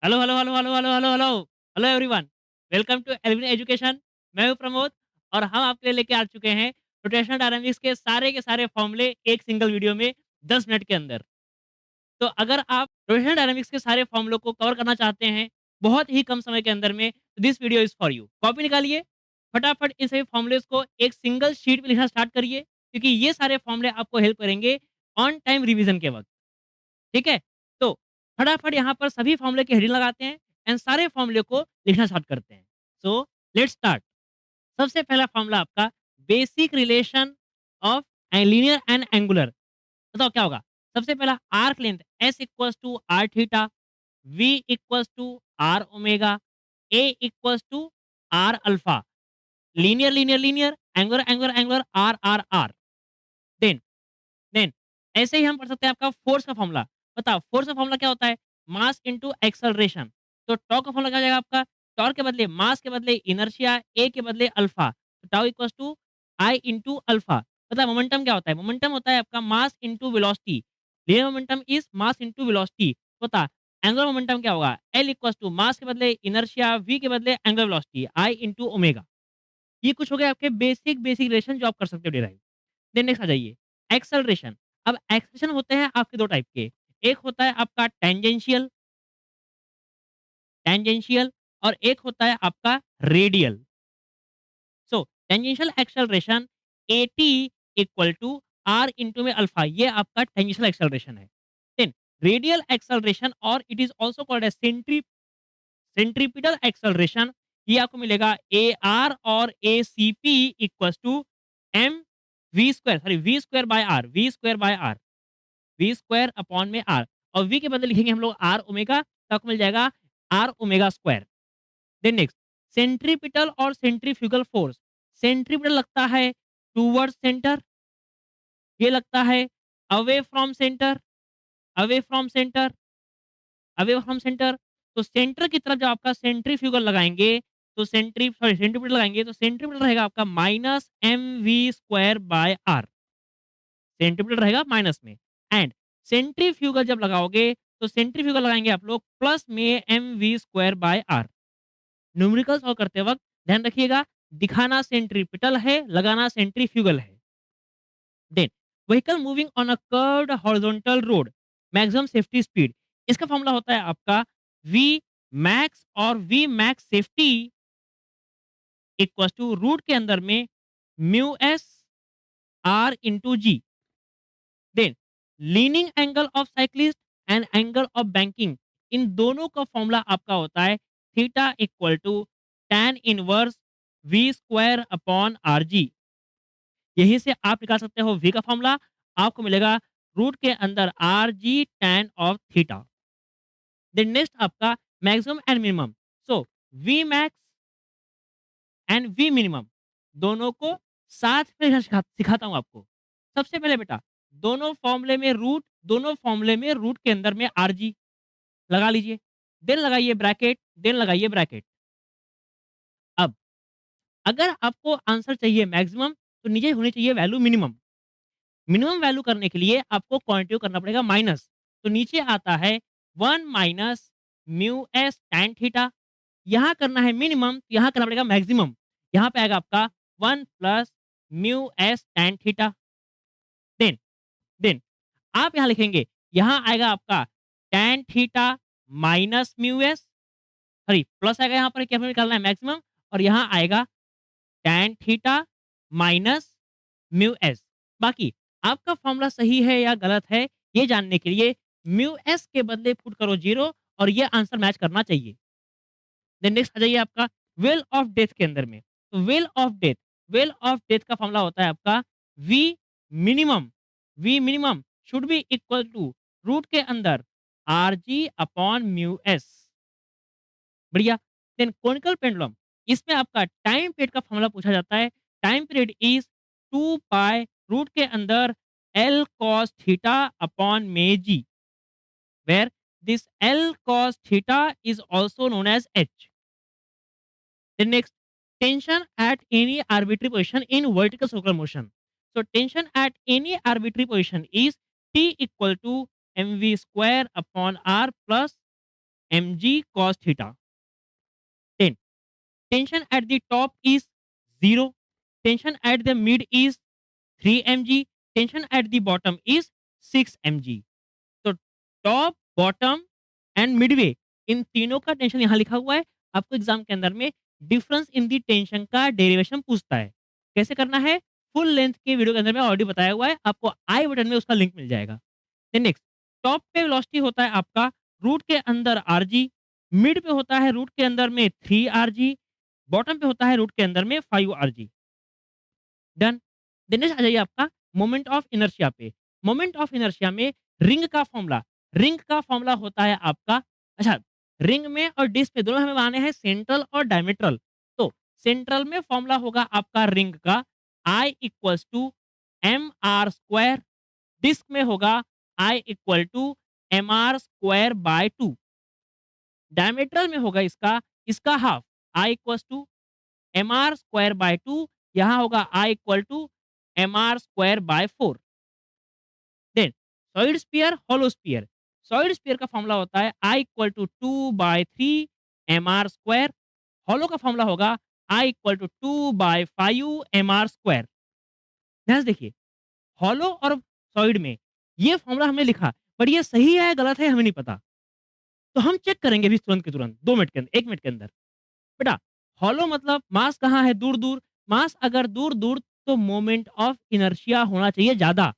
Hello, hello, hello, hello, hello, hello, hello, hello everyone, welcome to Alvin education. मैं हूँ प्रमोद और हम आपके लिए लेके आ चुके हैं रोटेशनल डायनामिक्स के सारे फॉर्मूले एक सिंगल वीडियो में 10 मिनट के अंदर। तो अगर आप रोटेशनल डायनामिक्स के सारे फॉर्मूलों को कवर करना चाहते हैं बहुत ही कम समय के अंदर में, तो this video is for you. Copy निकालिए, फटाफट इन सभी फॉर्मूलेज़ को एक सिंगल शीट पे लिखना स्टार्ट करिए, क्योंकि ये सारे फॉर्मूले आपको हेल्प करेंगे ऑन टाइम रिवीजन के वक़्त। ठीक है? तो फटाफट यहाँ पर सभी फ़ॉर्मूले की हेडिंग लगाते हैं एंड सारे फ़ॉर्मूले को लिखना स्टार्ट करते हैं। So let's start. सबसे पहला फ़ॉर्मूला आपका basic relation of linear and angular. बताओ क्या होगा? सबसे पहला arc length S equals to R theta, V equals to R omega, A equals to R alpha. Linear, linear, linear, angular, angular, angular, R, R, R। Then then ऐसे ही हम पढ़ सकते हैं आपका फोर्स का फॉर्मूला। बताओ फोर्स का फॉर्मूला क्या होता है? Mass into acceleration. तो टॉर्क का फॉर्मूला क्या हो जाएगा आपका? टॉर्क के बदले मास के बदले इनर्शिया, ए के बदले अल्फा। तो tau equals to I into alpha. पता है मोमेंटम क्या होता है? मोमेंटम होता है आपका mass into velocity. Linear momentum is mass into velocity. होता एंगुलर मोमेंटम क्या होगा? एल इक्वल्स टू मास के बदले इनर्शिया, वी के बदले एंगुलर वेलोसिटी, आई इंटू ओमेगा। ये कुछ हो गए आपके बेसिक बेसिक रिलेशन जो आप कर सकते हो डिराइव। देन नेक्स्ट आ जाइए, एक्सेलरेशन। अब एक्सेलरेशन होते हैं आपके 2 टाइप के। एक होता है आपका टेंजेंशियल टेंजेंशियल और एक होता है आपका radial. So tangential acceleration AT equal to R into में अल्फा, ये आपका टेंजेंशियल एक्सेलरेशन है। देन रेडियल एक्सेलरेशन और it is also called as centripetal acceleration. ये आपको मिलेगा ए आर और A C P equal to M V square, sorry V square by R, V square by R, V square upon में R. और V के बदले लिखेंगे हम लोग आर ओमेगा, तो आपको मिल जाएगा R omega square. Then next, centripetal और सेंट्रीफ्यूगल फोर्स। सेंट्रीपिटल लगता है टूवर्ड्स सेंटर, ये लगता है away from centre, away from centre, away from centre. तो सेंटर की तरफ जब आपका सेंट्रीफ्यूगल लगाएंगे, तो सेंट्रीपिटल लगाएंगे, तो सेंट्रीपिटल रहेगा आपका minus M V square by R. Centripetal रहेगा माइनस में एंड सेंट्रीफ्यूगल जब लगाओगे, तो सेंट्रीफ्यूगल लगाएंगे आप लोग प्लस में M V square by R. Numerical solve करते वक्त ध्यान रखिएगा, दिखाना सेंट्रीपिटल है, लगाना सेंट्रीफ्यूगल है। Then vehicle moving on a curved horizontal road, maximum safety speed. इसका फॉर्मूला होता है आपका वी मैक्स और V max safety equal to root के अंदर में mu S R into G. Then leaning angle of cyclist and angle of banking, इन दोनों का फॉर्मूला आपका होता है theta equal to tan inverse V square upon R G. यहीं से आप निकाल सकते हो वी का फॉर्मूला, आपको मिलेगा रूट के अंदर R G tan of theta. Then next आपका maximum and minimum. So V max and V minimum दोनों को साथ में सिखाता हूँ आपको। सबसे पहले बेटा, दोनों फॉर्मूले में रूट के अंदर में आरजी लगा लीजिए। देन लगाइए ब्रैकेट, देन लगाइए ब्रैकेट। अब अगर आपको आंसर चाहिए मैक्सिमम, तो नीचे होनी चाहिए वैल्यू मिनिमम। मिनिमम वैल्यू करने के लिए आपको क्वांटिटी करना पड़ेगा माइनस। तो नीचे आता है 1 minus mu S tan theta. यहाँ करना है मिनिमम, तो यहाँ करना पड़ेगा मैक्सिमम। यहाँ पे आएगा आपका 1 plus mu S tan theta. Then then आप यहाँ लिखेंगे, यहाँ आएगा आपका tan theta minus mu S, sorry plus आएगा यहाँ पर, क्या हमें निकालना है मैक्सिमम, और यहाँ आएगा tan theta minus mu S. बाकी आपका फॉर्मूला सही है या गलत है, ये जानने के लिए म्यू एस के बदले पुट करो 0 और ये आंसर मैच करना चाहिए। देन नेक्स्ट आ जाइए आपका वेल ऑफ डेथ के अंदर में। तो वेल ऑफ डेथ का फॉर्मूला होता है आपका V minimum, V minimum should be equal to root के अंदर R G upon mu S. बढ़िया। देन कोनिकल पेंडुलम, इसमें आपका टाइम पीरियड का फॉर्मूला पूछा जाता है। Time period is 2 pi root के अंदर एल कॉस थीटा अपॉन में G, where this L cos theta is also known as H. Then next, tension at any arbitrary position in vertical circular motion. So tension at any arbitrary position is T equal to mv square upon r plus mg cos theta. Then tension at the top is 0, tension at the mid is 3 mg, tension at the bottom is 6 mg. तो top, bottom and Midway इन तीनों का tension यहाँ लिखा हुआ है। आपको exam के अंदर में डिफरेंस इन दी टेंशन का डेरिवेशन पूछता है। कैसे करना है? फुल लेंथ के वीडियो के अंदर में ऑलरेडी बताया हुआ है। आपको आई बटन में उसका लिंक मिल जाएगा। देन नेक्स्ट, टॉप पे वेलोसिटी होता है आपका रूट के अंदर आरजी, मिड पे होता है रूट के अंदर में 3 आरजी, बॉटम पे होता है रूट के अंदर में 5 आरजी। डन। देन नेक्स्ट आ जाइए आपका मोमेंट ऑफ इनर्शिया पे। मोमेंट ऑफ इनर्शिया में रिंग का फॉर्मूला होता है आपका, अच्छा, रिंग में और डिस्क में दोनों में हमें बनाने हैं सेंट्रल और डायमीट्रल। तो सेंट्रल में फॉर्मूला होगा आपका रिंग का I equals to M R square, disc में होगा I equal to M R square by 2, diametral में होगा इसका half I equals to M R square by 2, यहाँ होगा I equal to M R square by 4। Then solid sphere, hollow sphere. Solid sphere का formula होता है I equal to 2/3 M R square, hollow का formula होगा I equal to 2/5 M R square. ध्यान से देखिए, होलो और सॉलिड में ये फॉर्मूला हमने लिखा, पर ये सही है गलत है हमें नहीं पता। तो हम चेक करेंगे अभी तुरंत के तुरंत 2 मिनट के अंदर, 1 मिनट के अंदर। बेटा, हॉलो मतलब मास कहाँ है? दूर-दूर। मास अगर दूर-दूर तो मोमेंट ऑफ इनर्शिया होना चाहिए ज़्यादा।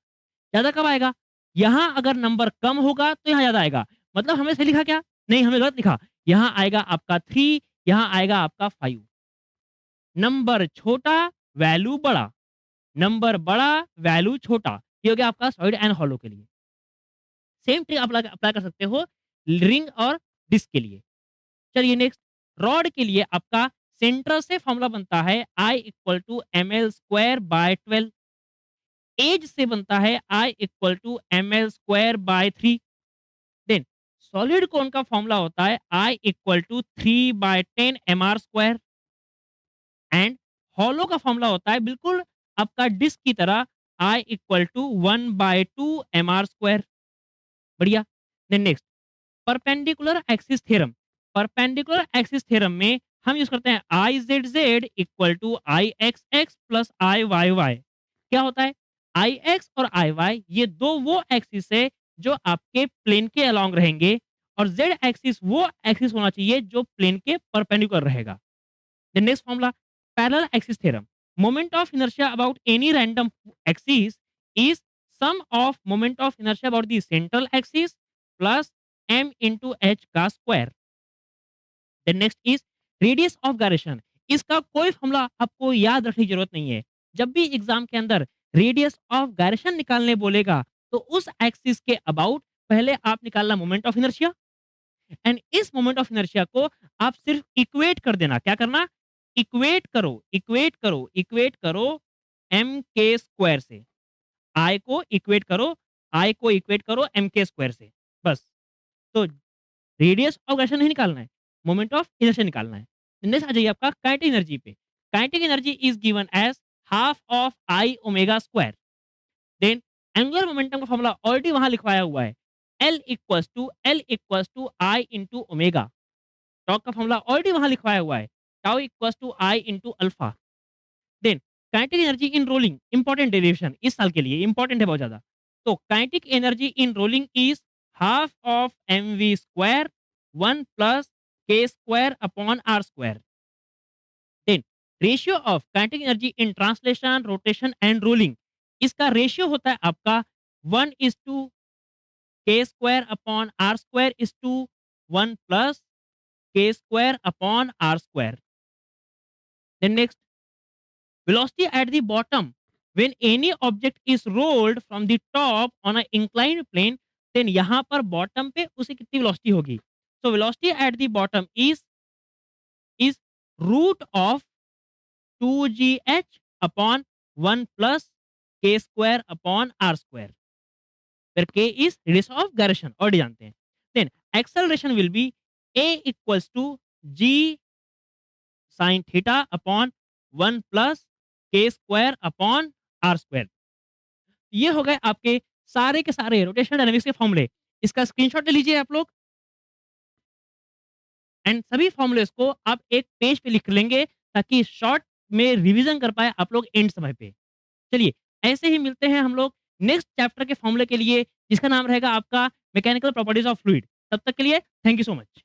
ज़्यादा कब आएगा? यहाँ अगर नंबर कम होगा तो यहाँ ज़्यादा आएगा। मतलब हमने सही लिखा क्या? नहीं, हमने गलत लिखा। यहाँ आएगा आपका 3, यहाँ आएगा आपका 5। नंबर छोटा, वैल्यू बड़ा। नंबर बड़ा, वैल्यू छोटा। ये हो गया आपका सॉलिड एंड हॉलो के लिए। सेम ट्रिक अप्लाई अप्लाई कर सकते हो रिंग और डिस्क के लिए। चलिए नेक्स्ट, रॉड के लिए आपका सेंटर से फॉर्मूला बनता है I equal to M L square by 12, edge से बनता है I equal to M L square by 3। Then solid cone का फॉर्मूला होता है I equal to 3/10 M R square, and hollow का फॉर्मूला होता है बिल्कुल आपका डिस्क की तरह I equal to 1/2 M R square. बढ़िया। Then next, perpendicular axis theorem. Perpendicular axis theorem में हम यूज करते हैं आई Z Z equal to I X X plus I Y Y. क्या होता है? आई एक्स और आई वाई ये दो वो एक्सिस है जो आपके प्लेन के अलोंग रहेंगे, और जेड एक्सिस वो एक्सिस होना चाहिए जो प्लेन के परपेंडिकुलर रहेगा। The next formula, parallel axis theorem. Moment of inertia about any random axis is sum of moment of inertia about the central axis plus m into h का square. Then next is radius of gyration. इसका कोई formula आपको याद रखने की जरूरत नहीं है। जब भी एग्जाम के अंदर रेडियस ऑफ गायरेशन निकालने बोलेगा तो उस एक्सिस के अबाउट पहले आप निकालना मोमेंट ऑफ इनर्शिया, एंड इस मोमेंट ऑफ इनर्शिया को आप सिर्फ इक्वेट कर देना। क्या करना? इक्वेट करो एम के स्क्वायर से। आई को इक्वेट करो, एम के स्क्वायर से, बस। तो रेडियस ऑफ गायरेशन नहीं निकालना है, मोमेंट ऑफ इनर्शिया निकालना है। नेक्स्ट आ जाइए आपका काइनेटिक एनर्जी पे। Kinetic energy is given as half of I omega square. Then angular momentum का फॉर्मूला ऑलरेडी वहां लिखवाया हुआ है, L equals to I into omega. Torque का फॉर्मूला ऑलरेडी वहां लिखवाया हुआ है, tau equals to I into alpha. Then kinetic energy in rolling, important derivation इस साल के लिए इंपॉर्टेंट है बहुत ज्यादा। तो kinetic energy in rolling is half of M V square 1 plus K square upon R square. Then ratio of kinetic energy in translation, rotation and rolling, इसका ratio होता है आपका 1:, K square upon R square is to 1 plus K square upon R square. Then next, velocity at the bottom when any object is rolled from the top on an inclined plane, then यहाँ पर bottom पे उसे कितनी velocity होगी? So velocity at the bottom is root of 2gh upon 1 plus k square upon r square, where k is radius of gyration already जानते हैं। Then acceleration will be a equals to g sin theta upon 1 plus k square upon R square. ये हो गए आपके सारे के सारे rotational dynamics के फॉर्मूले। इसका स्क्रीनशॉट ले लीजिए आप लोग। एंड सभी फ़ॉर्मूलेज़ को आप एक पेज पे लिख लेंगे ताकि शॉर्ट में रिवीज़न कर पाएँ आप लोग एंड समय पे। चलिए, ऐसे ही मिलते हैं हम लोग नेक्स्ट चैप्टर के फ़ॉर्मूले के लिए जिसका नाम रहेगा आपका मैकेनिकल प्रॉपर्टीज़ ऑफ फ्लूइड। तब तक के लिए थैंक यू सो मच।